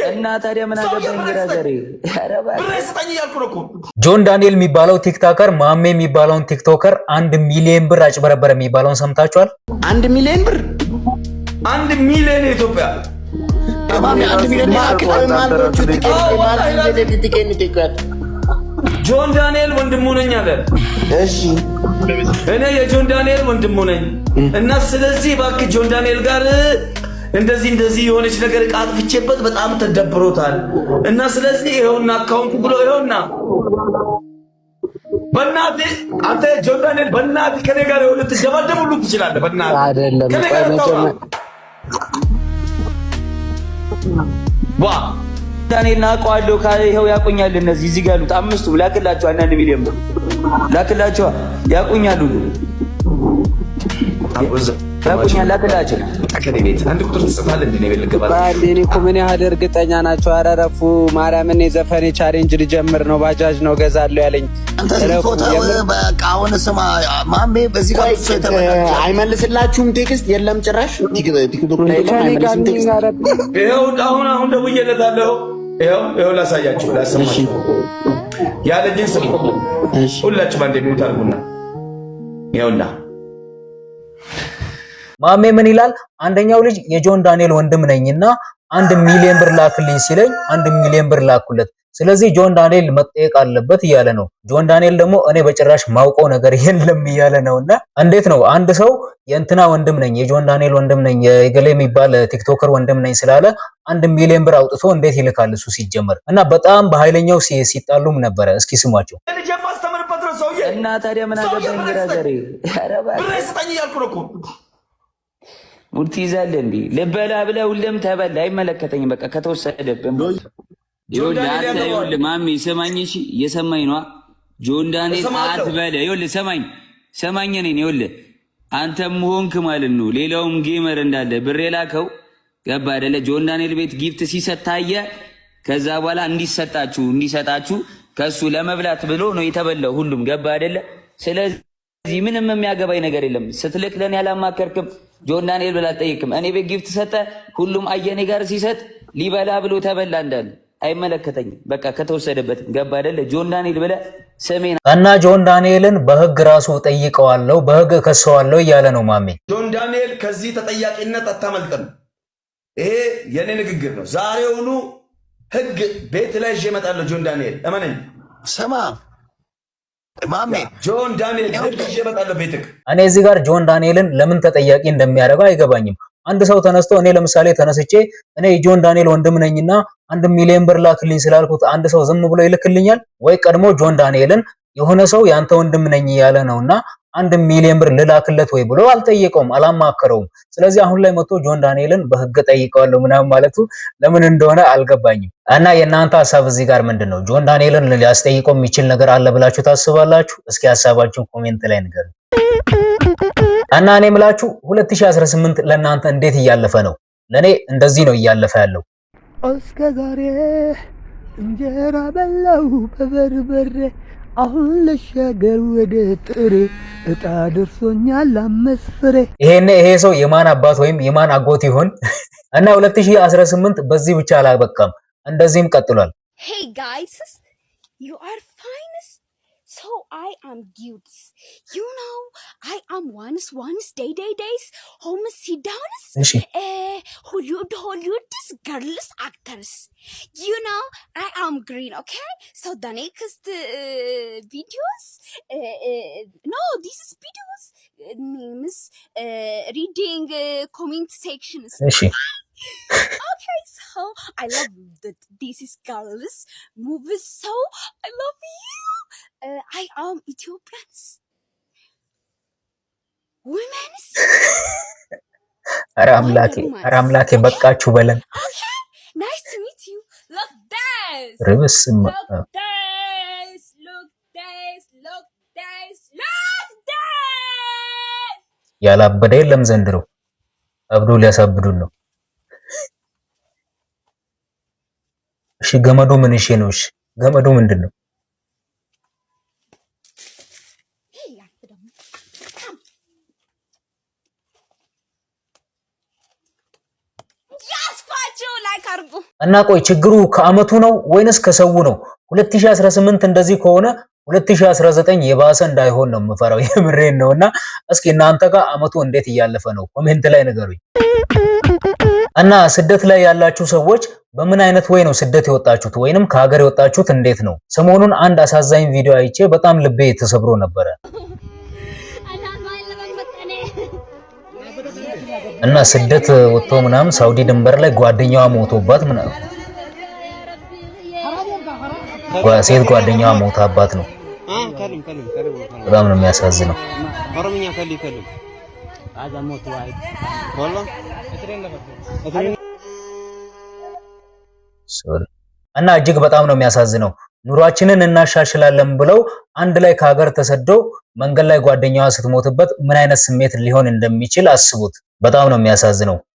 እና ታዲያ ምን አገባኝ ግራዘሬ ጆን ዳንኤል የሚባለው ቲክቶከር ማሜ የሚባለውን ቲክቶከር 1 ሚሊዮን ብር አጭበረበረ የሚባለውን ሰምታችኋል? 1 ሚሊዮን ብር 1 ሚሊዮን ኢትዮጵያ ማሜ 1 ሚሊዮን ማልቆቹ ቲኬት ጆን ዳንኤል ወንድሙ ነኝ አለ። እሺ እኔ የጆን ዳንኤል ወንድሙ ነኝ እና ስለዚህ እባክህ ጆን ዳንኤል ጋር እንደዚህ የሆነች ነገር ቃጥፍቼበት በጣም ተደብሮታል እና ስለዚህ ይሄውና አካውንት ብሎ ይሄውና በእናትህ አንተ ጆን ዳንኤል በእናትህ ከኔ ጋር የሆነ ትደባደብ ሁሉ ትችላለህ። በእናትህ አይደለም ዋ ዳንኤል ናቋለው ካለ ይሄው ያቆኛል። እነዚህ እዚህ ጋር ያሉት አምስቱ ላክላቸው 1 ሚሊዮን ብር ላክላቸው ያቆኛሉ። ያቆኛል ላክላቸው ታከለቤት አንድ ቁጥር ትጽፋለህ እንዴ? ነው ልገባ ባንዴ እኮ ምን ያህል እርግጠኛ ናቸው? አረረፉ ማርያምን የዘፈኔ ቻሌንጅ ልጀምር ነው ባጃጅ ነው ገዛለሁ ያለኝ አንተ ፎቶ በቃ አሁን ስማ ማሜ በዚህ ጋር አይመልስላችሁም ቴክስት የለም ጭራሽ ቲክቶክ ላይ አይመልስም ቴክስት። ይሄው አሁን ደውዬለታለሁ። ይሄው ላሳያችሁ ላሰማችሁ ያለኝ ስሙ ሁላችሁ ባንዴ ሚውት አድርጉና ይሄውና ማሜ ምን ይላል? አንደኛው ልጅ የጆን ዳንኤል ወንድም ነኝና 1 ሚሊዮን ብር ላክልኝ ሲለኝ 1 ሚሊዮን ብር ላኩለት። ስለዚህ ጆን ዳንኤል መጠየቅ አለበት እያለ ነው። ጆን ዳንኤል ደግሞ እኔ በጭራሽ ማውቀው ነገር የለም እያለ ነውና እንዴት ነው አንድ ሰው የእንትና ወንድም ነኝ የጆን ዳንኤል ወንድም ነኝ የገሌ የሚባል ቲክቶከር ወንድም ነኝ ስላለ 1 ሚሊዮን ብር አውጥቶ እንዴት ይልካል እሱ ሲጀመር? እና በጣም በኃይለኛው ሲጣሉም ነበረ። እስኪ ስሟቸው እና ታዲያ ምን አገባኝ ግራዘሬ ሙርቲ ይዛለህ እንዴ? ልበላ ብለህ ሁሌም ተበላ አይመለከተኝም። በቃ ከተወሰደብን ጆን ዳንኤል ይኸውልህ ማሚ ሰማኝ። እሺ እየሰማኝ ነው። ጆን ዳንኤል አትበለ። ይኸውልህ ሰማኝ ነኝ። ይኸውልህ አንተም ሆንክ ማለት ነው ሌላውም ጌመር እንዳለ ብር የላከው ገባ አይደለ? ጆን ዳንኤል ቤት ጊፍት ሲሰጥ ታየ። ከዛ በኋላ እንዲሰጣችሁ ከሱ ለመብላት ብሎ ነው የተበላው ሁሉም ገባ አይደለ? ስለዚህ ምንም የሚያገባኝ ነገር የለም። ስትልክ ለኔ ያላማከርክም ጆን ዳንኤል ብላ አልጠይቅም። እኔ ቤት ጊፍት ሰጠ ሁሉም አየኔ ጋር ሲሰጥ ሊበላ ብሎ ተበላ እንዳለ አይመለከተኝም። በቃ ከተወሰደበት ገባ አይደለ? ጆን ዳንኤል ብለ ስሜን እና ጆን ዳንኤልን በህግ ራሱ ጠይቀዋለሁ በህግ ከሰዋለሁ እያለ ነው ማሜ። ጆን ዳንኤል ከዚህ ተጠያቂነት አታመልጥም። ይሄ የኔ ንግግር ነው። ዛሬውኑ ህግ ቤት ላይ ይዤ እመጣለሁ። ጆን ዳንኤል እመነኝ። ስማ ማሜ ጆን ዳንኤል ህግ ይዤ እመጣለሁ ቤትክ። እኔ እዚህ ጋር ጆን ዳንኤልን ለምን ተጠያቂ እንደሚያደርገው አይገባኝም። አንድ ሰው ተነስቶ እኔ ለምሳሌ ተነስቼ እኔ የጆን ዳንኤል ወንድም ነኝና 1 ሚሊዮን ብር ላክልኝ ስላልኩት አንድ ሰው ዝም ብሎ ይልክልኛል ወይ? ቀድሞ ጆን ዳንኤልን የሆነ ሰው ያንተ ወንድም ነኝ ያለ ነውና 1 ሚሊዮን ብር ልላክለት ወይ ብሎ አልጠየቀውም፣ አላማከረውም። ስለዚህ አሁን ላይ መጥቶ ጆን ዳንኤልን በህግ ጠይቀዋለሁ ምናምን ማለቱ ለምን እንደሆነ አልገባኝም። እና የእናንተ ሐሳብ እዚህ ጋር ምንድነው? ጆን ዳንኤልን ሊያስጠይቀው የሚችል ነገር አለ ብላችሁ ታስባላችሁ? እስኪ ሐሳባችሁን ኮሜንት ላይ ንገሩ። እና እኔ የምላችሁ 2018 ለእናንተ እንዴት እያለፈ ነው? ለኔ እንደዚህ ነው እያለፈ ያለው። እስከ ዛሬ እንጀራ በላው በበርበሬ አሁን ልሻገር ወደ ጥሬ እጣ ደርሶኛል 5 ፍሬ። ይሄ ሰው የማን አባት ወይም የማን አጎት ይሆን? እና 2018 በዚህ ብቻ አላበቃም፣ እንደዚህም ቀጥሏል። Hey guys, you are finest. So I am cute. You know, I am once days. Home sit downs. Hollywood girls actors. You know, I am green. Okay. So the next videos. No, this is videos. Names. Reading comment sections. Okay, so I love this is girls movies. So I love you. I am Ethiopians. Women's. አራምላኬ በቃችሁ በለን። Okay, nice to meet you. Look this. ርብስ ያላበደ የለም ዘንድሮ አብዶ ሊያሳብዱን ነው። እሺ ገመዱ ምን እሺ ነው? እሺ ገመዱ ምንድነው? ላይክ አርጉ እና ቆይ ችግሩ ከአመቱ ነው ወይንስ ከሰው ነው? 2018 እንደዚህ ከሆነ 2019 የባሰ እንዳይሆን ነው የምፈራው። የምሬን ነውና እስኪ እናንተ ጋር አመቱ እንዴት እያለፈ ነው? ኮሜንት ላይ ንገሩኝ። እና ስደት ላይ ያላችሁ ሰዎች በምን አይነት ወይ ነው ስደት የወጣችሁት ወይንም ከሀገር የወጣችሁት እንዴት ነው? ሰሞኑን አንድ አሳዛኝ ቪዲዮ አይቼ በጣም ልቤ ተሰብሮ ነበረ። እና ስደት ወጥቶ ምናምን ሳውዲ ድንበር ላይ ጓደኛዋ ሞቶባት ምናምን ሴት ጓደኛዋ ሞታባት ነው። በጣም ነው የሚያሳዝነው። እና እጅግ በጣም ነው የሚያሳዝነው። ኑሯችንን እናሻሽላለን ብለው አንድ ላይ ከሀገር ተሰደው መንገድ ላይ ጓደኛዋ ስትሞትበት ምን አይነት ስሜት ሊሆን እንደሚችል አስቡት። በጣም ነው የሚያሳዝነው።